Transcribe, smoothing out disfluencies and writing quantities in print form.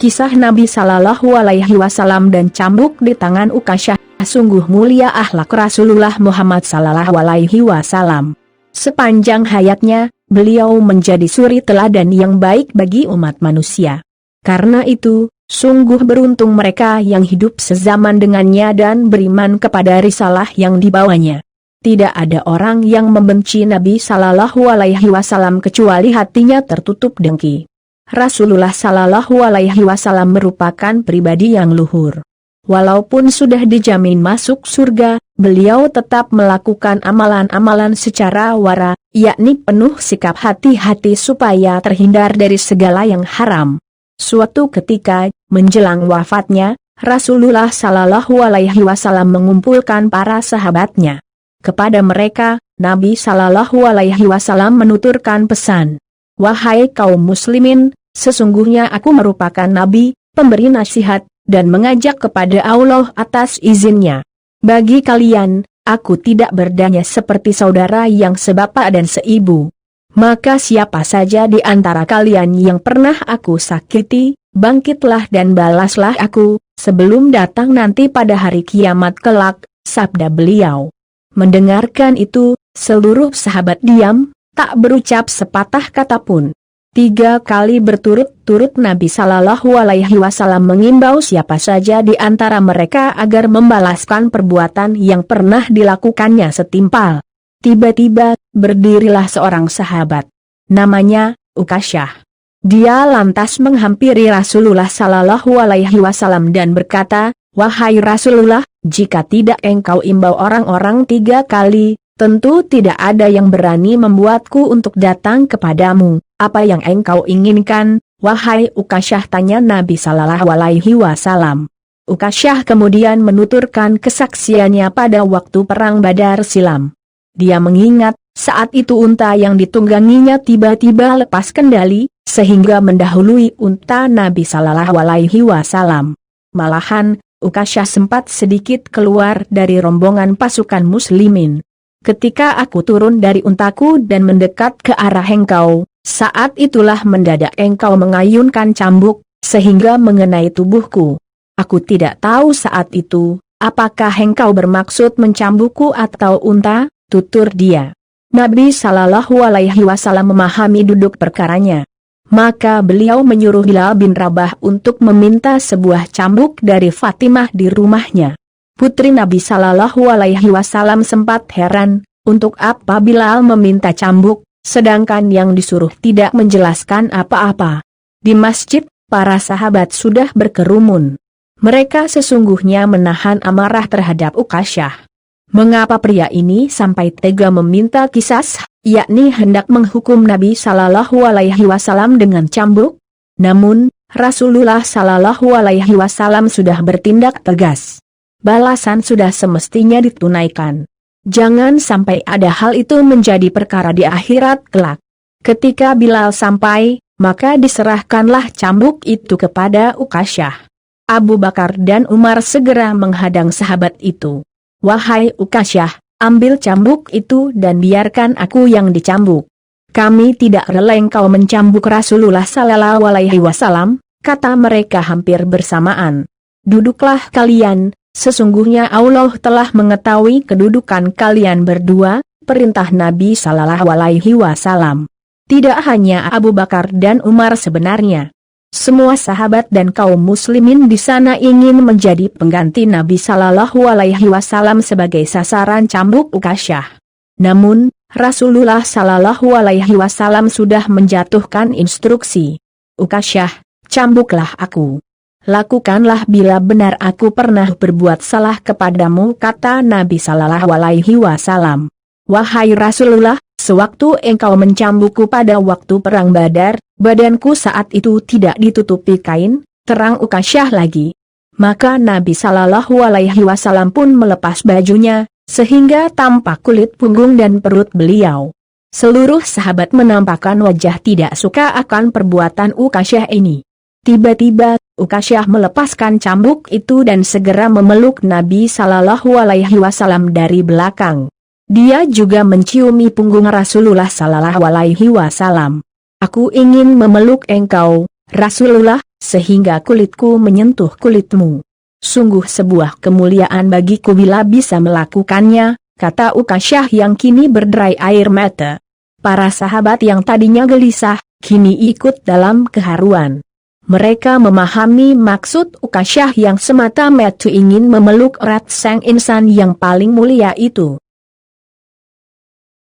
Kisah Nabi Sallallahu Alaihi Wasallam dan cambuk di tangan Ukasyah. Sungguh mulia akhlak Rasulullah Muhammad Sallallahu Alaihi Wasallam. Sepanjang hayatnya, beliau menjadi suri teladan yang baik bagi umat manusia. Karena itu, sungguh beruntung mereka yang hidup sezaman dengannya dan beriman kepada risalah yang dibawanya. Tidak ada orang yang membenci Nabi Sallallahu Alaihi Wasallam kecuali hatinya tertutup dengki. Rasulullah Sallallahu Alaihi Wasallam merupakan pribadi yang luhur. Walaupun sudah dijamin masuk surga, beliau tetap melakukan amalan-amalan secara wara, yakni penuh sikap hati-hati supaya terhindar dari segala yang haram. Suatu ketika, menjelang wafatnya, Rasulullah Sallallahu Alaihi Wasallam mengumpulkan para sahabatnya. Kepada mereka, Nabi Sallallahu Alaihi Wasallam menuturkan pesan. Wahai kaum muslimin, sesungguhnya aku merupakan nabi, pemberi nasihat, dan mengajak kepada Allah atas izinnya. Bagi kalian, aku tidak berdaya seperti saudara yang sebapak dan seibu. Maka siapa saja di antara kalian yang pernah aku sakiti, bangkitlah dan balaslah aku, sebelum datang nanti pada hari kiamat kelak, sabda beliau. Mendengarkan itu, seluruh sahabat diam, tak berucap sepatah kata pun. 3 kali berturut-turut Nabi Sallallahu Alaihi Wasallam mengimbau siapa saja di antara mereka agar membalaskan perbuatan yang pernah dilakukannya setimpal. Tiba-tiba, berdirilah seorang sahabat. Namanya, Ukasyah. Dia lantas menghampiri Rasulullah Sallallahu Alaihi Wasallam dan berkata, "Wahai Rasulullah, jika tidak engkau imbau orang-orang 3 kali, tentu tidak ada yang berani membuatku untuk datang kepadamu. Apa yang engkau inginkan, wahai Ukasyah?" tanya Nabi Sallallahu Alaihi Wasallam. Ukasyah kemudian menuturkan kesaksiannya pada waktu perang Badar silam. Dia mengingat, saat itu unta yang ditungganginya tiba-tiba lepas kendali, sehingga mendahului unta Nabi Sallallahu Alaihi Wasallam. Malahan, Ukasyah sempat sedikit keluar dari rombongan pasukan muslimin. "Ketika aku turun dari untaku dan mendekat ke arah engkau, saat itulah mendadak engkau mengayunkan cambuk, sehingga mengenai tubuhku. Aku tidak tahu saat itu, apakah engkau bermaksud mencambukku atau unta?" tutur dia. Nabi Sallallahu Alaihi Wasallam memahami duduk perkaranya. Maka beliau menyuruh Bilal bin Rabah untuk meminta sebuah cambuk dari Fatimah di rumahnya. Putri Nabi Sallallahu Alaihi Wasallam sempat heran, untuk apa Bilal meminta cambuk, sedangkan yang disuruh tidak menjelaskan apa-apa. Di masjid, para sahabat sudah berkerumun. Mereka sesungguhnya menahan amarah terhadap Ukasyah. Mengapa pria ini sampai tega meminta qisas, yakni hendak menghukum Nabi Sallallahu Alaihi Wasallam dengan cambuk? Namun, Rasulullah Sallallahu Alaihi Wasallam sudah bertindak tegas. Balasan sudah semestinya ditunaikan. Jangan sampai ada hal itu menjadi perkara di akhirat kelak. Ketika Bilal sampai, maka diserahkanlah cambuk itu kepada Ukasyah. Abu Bakar dan Umar segera menghadang sahabat itu. "Wahai Ukasyah, ambil cambuk itu dan biarkan aku yang dicambuk. Kami tidak rela engkau mencambuk Rasulullah Sallallahu Alaihi Wasallam," kata mereka hampir bersamaan. "Duduklah kalian, sesungguhnya Allah telah mengetahui kedudukan kalian berdua," perintah Nabi Sallallahu Alaihi Wasallam. Tidak hanya Abu Bakar dan Umar sebenarnya. Semua sahabat dan kaum muslimin di sana ingin menjadi pengganti Nabi Sallallahu Alaihi Wasallam sebagai sasaran cambuk Ukasyah. Namun, Rasulullah Sallallahu Alaihi Wasallam sudah menjatuhkan instruksi. "Ukasyah, cambuklah aku. Lakukanlah bila benar aku pernah berbuat salah kepadamu," kata Nabi Sallallahu Alaihi Wasallam. "Wahai Rasulullah, sewaktu engkau mencambukku pada waktu perang Badar, badanku saat itu tidak ditutupi kain," terang Ukasyah lagi. Maka Nabi Sallallahu Alaihi Wasallam pun melepas bajunya, sehingga tampak kulit punggung dan perut beliau. Seluruh sahabat menampakkan wajah tidak suka akan perbuatan Ukasyah ini. Tiba-tiba, Ukasyah melepaskan cambuk itu dan segera memeluk Nabi Sallallahu Alaihi Wasallam dari belakang. Dia juga menciumi punggung Rasulullah Sallallahu Alaihi Wasallam. "Aku ingin memeluk engkau, Rasulullah," sehingga kulitku menyentuh kulitmu. Sungguh sebuah kemuliaan bagiku bila bisa melakukannya, kata Ukasyah yang kini berderai air mata. Para sahabat yang tadinya gelisah, kini ikut dalam keharuan. Mereka memahami maksud Ukasyah yang semata-mata ingin memeluk erat Sang Insan yang paling mulia itu.